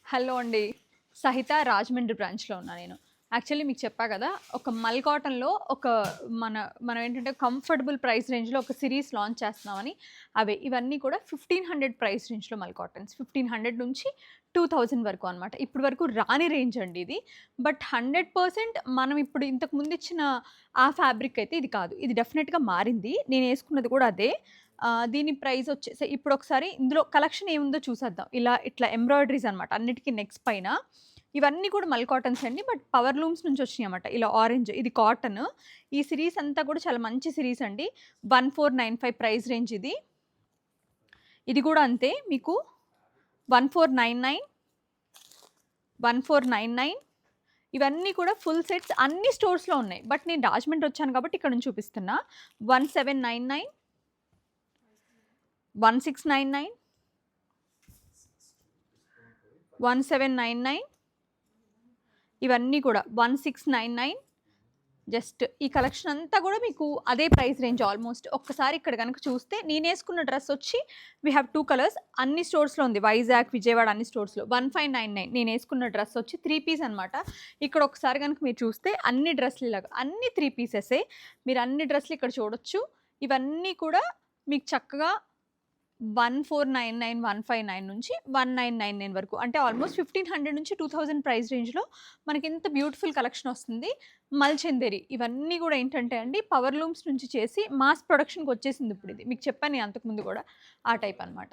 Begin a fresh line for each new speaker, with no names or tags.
Hello అండి. సహిత రాజమండ్రి బ్రాంచ్‌లో ఉన్నా నేను. యాక్చువల్లీ మీకు చెప్పా గదా! ఒక మల్ కాటన్‌లో ఒక మనం ఏంటంటే కంఫర్టబుల్ ప్రైస్ రేంజ్‌లో ఒక సిరీస్ లాంచ్ చేస్తున్నామని. ఇవన్నీ కూడా 1500 ప్రైస్ రేంజ్‌లో మల్ కాటన్స్. 1500 నుంచి 2000 వరకు అనమాట. ఇప్పటి వరకు రాని రేంజ్ అండి ఇది. బట్ 100% మనం ఇప్పుడు ఇంతకు ముందు ఇచ్చిన ఆ ఫ్యాబ్రిక్ అయితే ఇది కాదు. ఇది డెఫినిట్‌గా మారింది. నేనేసుకున్నది కూడా అదే. దీని ప్రైస్ వచ్చేసి ఇప్పుడొకసారి ఇందులో కలెక్షన్ ఏముందో చూసేద్దాం. ఇట్లా ఎంబ్రాయిడరీస్ అనమాట. అన్నిటికి నెక్స్ పైన. ఇవన్నీ కూడా మల్ కాటన్స్ అండి. బట్ పవర్ లూమ్స్ నుంచి వచ్చినాయన్నమాట. ఇలా ఆరెంజ్ ఇది కాటన్. ఈ సిరీస్ అంతా కూడా చాలా మంచి సిరీస్ అండి. 1495 ప్రైస్ రేంజ్ ఇది. ఇది కూడా అంతే మీకు 1499, 1499 ఇవన్నీ కూడా ఫుల్ సెట్స్ అన్ని స్టోర్స్‌లో ఉన్నాయి. బట్ నేను రాజమండ్రి వచ్చాను కాబట్టి ఇక్కడ నుంచి చూపిస్తున్నా. 1799, 1699, 1799 ఇవన్నీ కూడా 1699. జస్ట్ ఈ కలెక్షన్ అంతా కూడా మీకు అదే ప్రైస్ రేంజ్ ఆల్మోస్ట్. ఒక్కసారి ఇక్కడ గనుక చూస్తే నేనేసుకున్న డ్రెస్ వచ్చి వి హావ్ 2 కలర్స్ అన్ని స్టోర్స్‌లో ఉంది. వైజాగ్, విజయవాడ అన్ని స్టోర్స్‌లో 1599 నేనేసుకున్న డ్రెస్ వచ్చి 3 పీస్ అనమాట. ఇక్కడ ఒకసారి గనుక మీరు చూస్తే అన్ని డ్రెస్‌లు ఇలాగా అన్ని 3 పీసెసే. మీరు అన్ని డ్రెస్‌లు ఇక్కడ చూడొచ్చు. ఇవన్నీ కూడా మీకు చక్కగా 1499, 159 నుంచి 1999 వరకు అంటే ఆల్మోస్ట్ 1500 నుంచి 2000 ప్రైస్ రేంజ్‌లో మనకి ఇంత బ్యూటిఫుల్ కలెక్షన్ వస్తుంది. మల్చందేరి ఇవన్నీ కూడా ఏంటంటే అండి పవర్ లూమ్స్ నుంచి చేసి మాస్ ప్రొడక్షన్‌కి వచ్చేసింది ఇప్పుడు ఇది. మీకు చెప్పాను నేను అంతకుముందు కూడా ఆ టైప్ అనమాట.